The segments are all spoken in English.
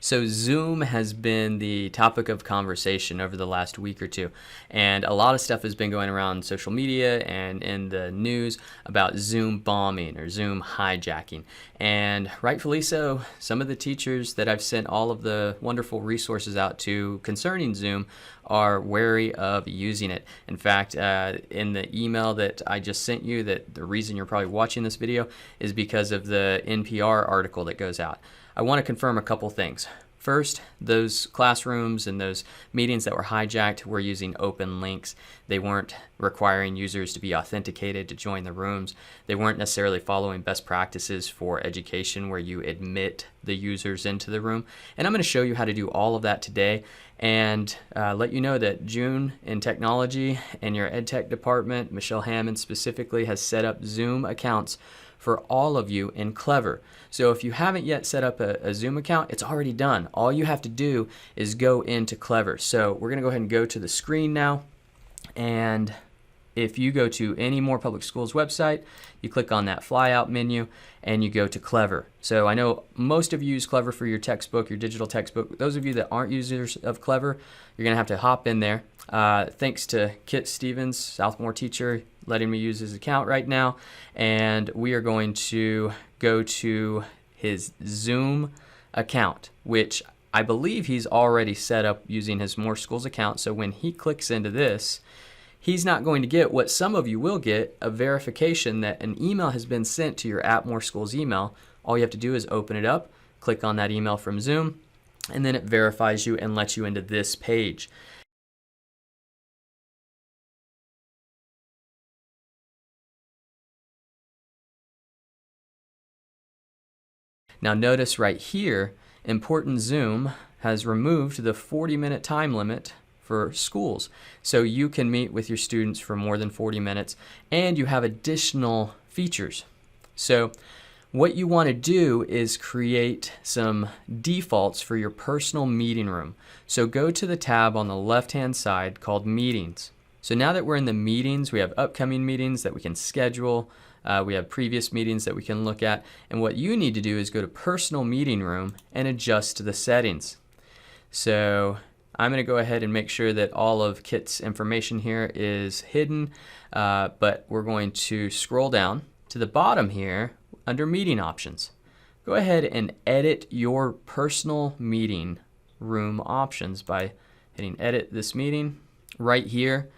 So Zoom has been the topic of conversation over the last week or two, and a lot of stuff has been going around social media and in the news about Zoom bombing or Zoom hijacking. And rightfully so, some of the teachers that I've sent all of the wonderful resources out to concerning Zoom are wary of using it. In fact, in the email that I just sent you, that the reason you're probably watching this video is because of the NPR article that goes out. I want to confirm a couple things. First, those classrooms and those meetings that were hijacked were using open links. They weren't requiring users to be authenticated to join the rooms. They weren't necessarily following best practices for education where you admit the users into the room. And I'm going to show you how to do all of that today and let you know that June in technology and your ed tech department, Michelle Hammond specifically, has set up Zoom accounts for all of you in Clever. So if you haven't yet set up a Zoom account, it's already done. All you have to do is go into Clever. So we're going to go ahead and go to the screen now. And if you go to any More Public Schools website, you click on that flyout menu and you go to Clever. So I know most of you use Clever for your textbook, your digital textbook. Those of you that aren't users of Clever, you're going to have to hop in there. Thanks to Kit Stevens, Southmore teacher, letting me use his account right now. And we are going to go to his Zoom account, which I believe he's already set up using his More Schools account. So when he clicks into this, he's not going to get what some of you will get, a verification that an email has been sent to your More Schools email. All you have to do is open it up, click on that email from Zoom, and then it verifies you and lets you into this page. Now notice right here, Important Zoom has removed the 40-minute time limit for schools. So you can meet with your students for more than 40 minutes and you have additional features. So what you want to do is create some defaults for your personal meeting room. So go to the tab on the left-hand side called Meetings. So now that we're in the meetings, we have upcoming meetings that we can schedule. We have previous meetings that we can look at. And what you need to do is go to Personal Meeting Room and adjust the settings. So I'm going to go ahead and make sure that all of Kit's information here is hidden. But we're going to scroll down to the bottom here under Meeting Options. Go ahead and edit your personal meeting room options by hitting Edit This Meeting. Right here,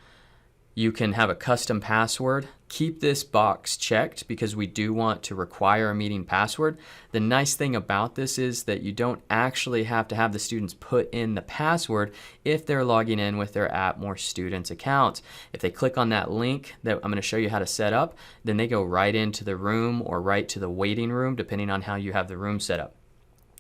you can have a custom password. Keep this box checked because we do want to require a meeting password. The nice thing about this is that you don't actually have to have the students put in the password if they're logging in with their More Students accounts. If they click on that link that I'm going to show you how to set up, then they go right into the room or right to the waiting room depending on how you have the room set up.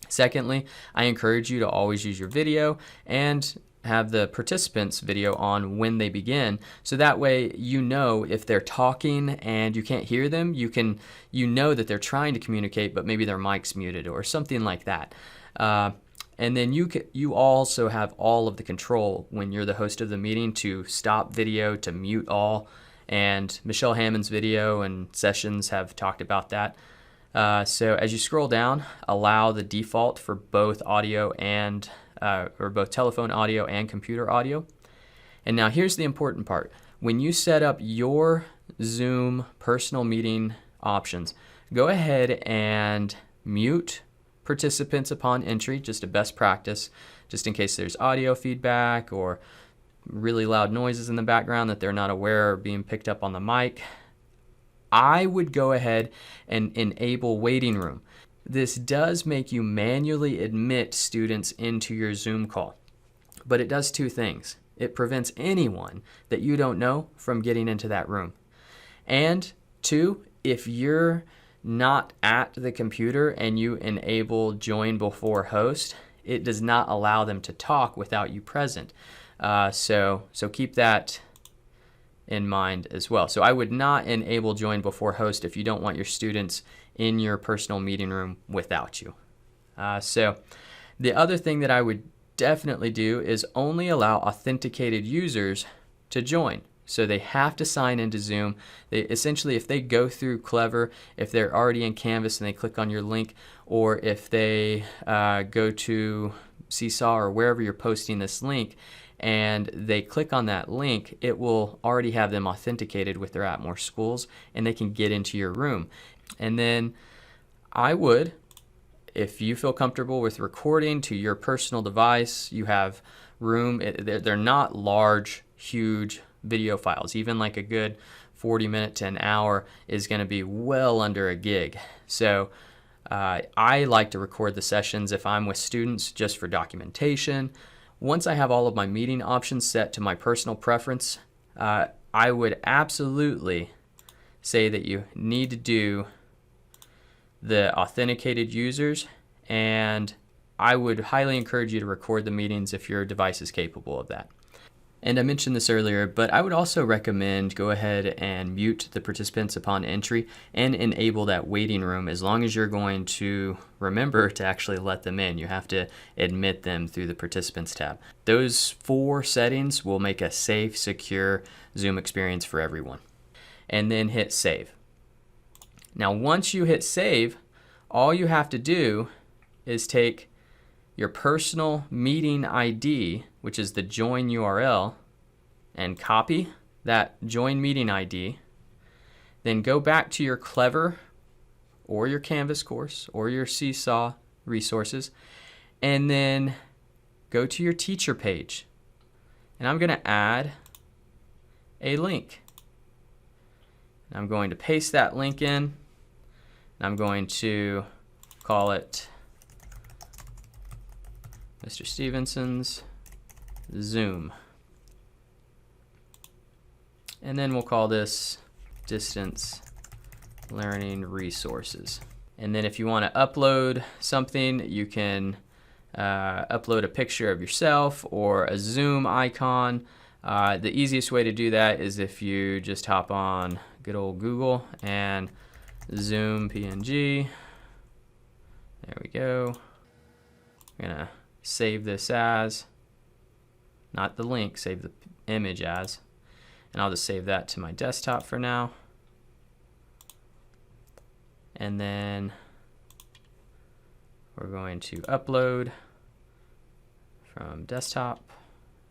Secondly, I encourage you to always use your video and have the participants video on when they begin, so that way you know if they're talking and you can't hear them, you know that they're trying to communicate but maybe their mic's muted or something like that. And then you also have all of the control when you're the host of the meeting to stop video, to mute all, and Michelle Hammond's video and sessions have talked about that. So as you scroll down, allow the default for both audio and or both telephone audio and computer audio. And now here's the important part. When you set up your Zoom personal meeting options, go ahead and mute participants upon entry, just a best practice, just in case there's audio feedback or really loud noises in the background that they're not aware are being picked up on the mic. I would go ahead and enable waiting room. This does make you manually admit students into your Zoom call, but it does two things. It prevents anyone that you don't know from getting into that room. And two, if you're not at the computer and you enable join before host, it does not allow them to talk without you present. So keep that in mind as well. So I would not enable join before host if you don't want your students in your personal meeting room without you. So the other thing that I would definitely do is only allow authenticated users to join. So they have to sign into Zoom. Essentially, if they go through Clever, if they're already in Canvas and they click on your link, or if they go to Seesaw or wherever you're posting this link, and they click on that link, it will already have them authenticated with their Atmore Schools, and they can get into your room. And then I would, if you feel comfortable with recording to your personal device, you have room. They're not large, huge video files. Even like a good 40 minute to an hour is going to be well under a gig. So I like to record the sessions if I'm with students just for documentation. Once I have all of my meeting options set to my personal preference, I would absolutely say that you need to do the authenticated users, and I would highly encourage you to record the meetings if your device is capable of that. And I mentioned this earlier, but I would also recommend go ahead and mute the participants upon entry and enable that waiting room as long as you're going to remember to actually let them in. You have to admit them through the participants tab. Those 4 settings will make a safe, secure Zoom experience for everyone. And then hit save. Now once you hit save, all you have to do is take your personal meeting ID, which is the join URL, and copy that join meeting ID. Then go back to your Clever or your Canvas course or your Seesaw resources, and then go to your teacher page. And I'm going to add a link. I'm going to paste that link in, and I'm going to call it Mr. Stevenson's Zoom. And then we'll call this Distance Learning Resources. And then if you want to upload something, you can upload a picture of yourself or a Zoom icon. The easiest way to do that is if you just hop on good old Google and Zoom PNG. There we go. I'm going to save this as, not the link, save the image as. And I'll just save that to my desktop for now. And then we're going to upload from desktop.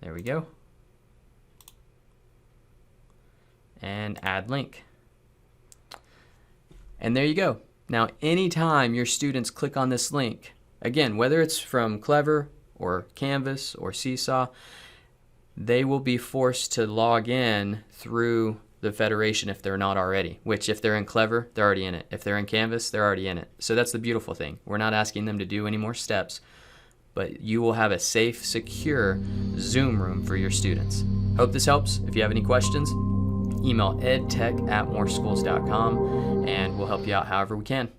There we go. And add link. And there you go. Now, anytime your students click on this link, again, whether it's from Clever or Canvas or Seesaw, they will be forced to log in through the Federation if they're not already, which if they're in Clever, they're already in it. If they're in Canvas, they're already in it. So that's the beautiful thing. We're not asking them to do any more steps, but you will have a safe, secure Zoom room for your students. Hope this helps. If you have any questions, email edtech@moreschools.com and we'll help you out however we can.